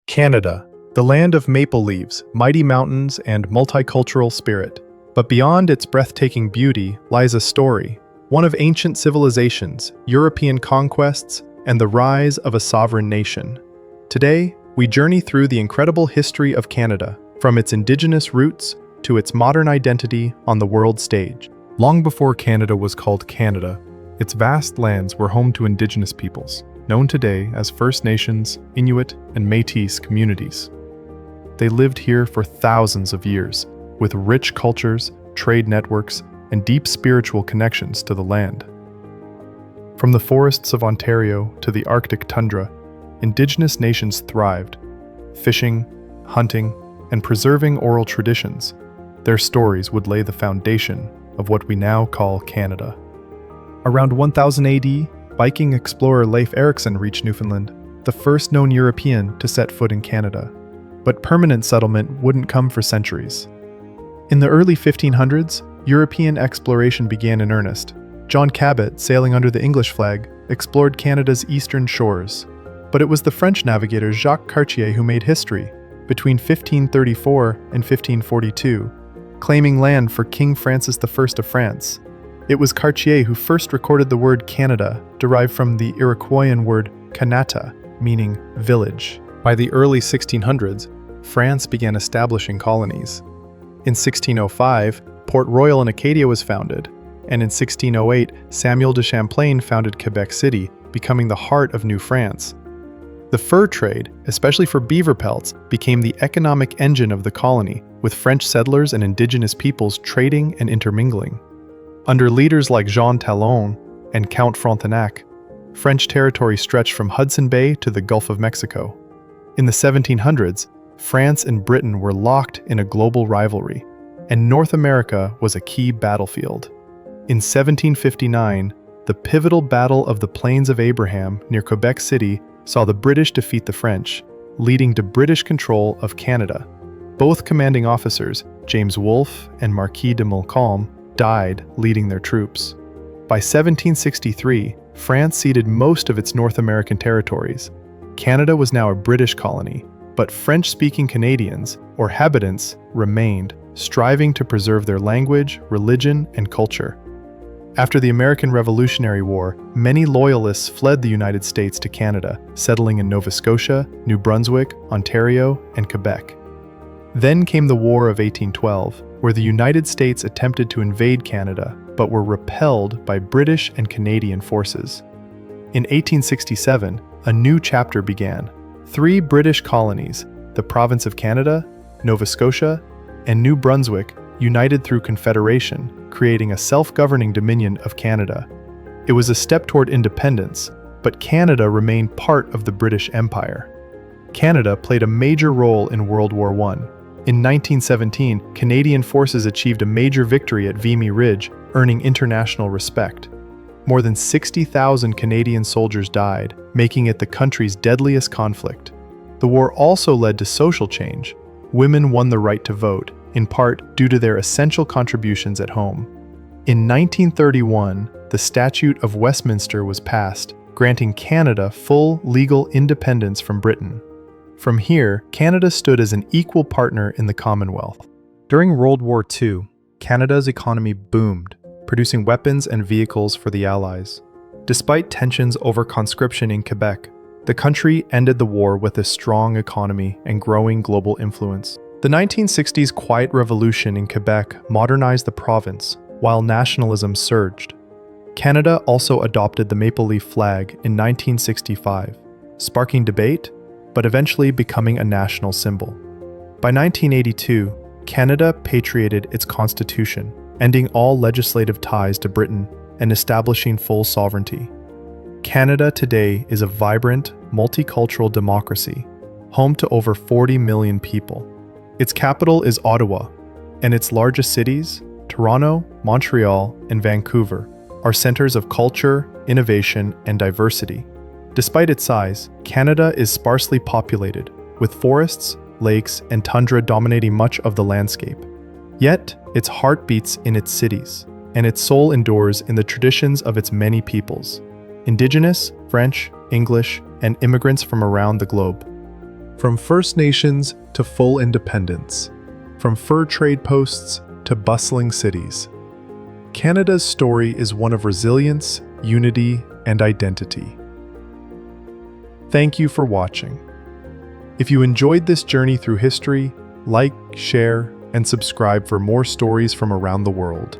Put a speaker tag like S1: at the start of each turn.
S1: Canada, the land of maple leaves, mighty mountains, and multicultural spirit. But beyond its breathtaking beauty lies a story, one of ancient civilizations, European conquests, and the rise of a sovereign nation. Today, we journey through the incredible history of Canada, from its Indigenous roots to its modern identity on the world stage.
S2: Long before Canada was called Canada, its vast lands were home to Indigenous peoples, known today as First Nations, Inuit, and Métis communities. They lived here for thousands of years, with rich cultures, trade networks, and deep spiritual connections to the land. From the forests of Ontario to the Arctic tundra, Indigenous nations thrived, fishing, hunting, and preserving oral traditions. Their stories would lay the foundation of what we now call Canada. Around 1000 AD, Viking explorer Leif Erikson reached Newfoundland, the first known European to set foot in Canada. But permanent settlement wouldn't come for centuries. In the early 1500s, European exploration began in earnest. John Cabot, sailing under the English flag, explored Canada's eastern shores. But it was the French navigator Jacques Cartier who made history between 1534 and 1542, claiming land for King Francis I of France. It was Cartier who first recorded the word Canada, derived from the Iroquoian word Kanata, meaning village. By the early 1600s, France began establishing colonies. In 1605, Port Royal in Acadia was founded, and in 1608, Samuel de Champlain founded Quebec City, becoming the heart of New France. The fur trade, especially for beaver pelts, became the economic engine of the colony, with French settlers and Indigenous peoples trading and intermingling. Under leaders like Jean Talon and Count Frontenac, French territory stretched from Hudson Bay to the Gulf of Mexico. In the 1700s, France and Britain were locked in a global rivalry, and North America was a key battlefield. In 1759, the pivotal Battle of the Plains of Abraham near Quebec City saw the British defeat the French, leading to British control of Canada. Both commanding officers, James Wolfe and Marquis de Montcalm, died leading their troops. By 1763, France ceded most of its North American territories. Canada was now a British colony, but French-speaking Canadians, or habitants, remained, striving to preserve their language, religion, and culture. After the American Revolutionary War, many Loyalists fled the United States to Canada, settling in Nova Scotia, New Brunswick, Ontario, and Quebec. Then came the War of 1812, where the United States attempted to invade Canada, but were repelled by British and Canadian forces. In 1867, a new chapter began. 3 British colonies, the Province of Canada, Nova Scotia, and New Brunswick, united through Confederation, creating a self-governing Dominion of Canada. It was a step toward independence, but Canada remained part of the British Empire. Canada played a major role in World War I. In 1917, Canadian forces achieved a major victory at Vimy Ridge, earning international respect. More than 60,000 Canadian soldiers died, making it the country's deadliest conflict. The war also led to social change. Women won the right to vote, in part due to their essential contributions at home. In 1931, the Statute of Westminster was passed, granting Canada full legal independence from Britain. From here, Canada stood as an equal partner in the Commonwealth. During World War II, Canada's economy boomed, producing weapons and vehicles for the Allies. Despite tensions over conscription in Quebec, the country ended the war with a strong economy and growing global influence. The 1960s Quiet Revolution in Quebec modernized the province, while nationalism surged. Canada also adopted the maple leaf flag in 1965, sparking debate, but eventually becoming a national symbol. By 1982, Canada patriated its constitution, ending all legislative ties to Britain and establishing full sovereignty. Canada today is a vibrant, multicultural democracy, home to over 40 million people. Its capital is Ottawa, and its largest cities, Toronto, Montreal, and Vancouver, are centers of culture, innovation, and diversity. Despite its size, Canada is sparsely populated, with forests, lakes, and tundra dominating much of the landscape. Yet, its heart beats in its cities, and its soul endures in the traditions of its many peoples, Indigenous, French, English, and immigrants from around the globe.
S1: From First Nations to full independence, from fur trade posts to bustling cities, Canada's story is one of resilience, unity, and identity. Thank you for watching. If you enjoyed this journey through history, like, share, and subscribe for more stories from around the world.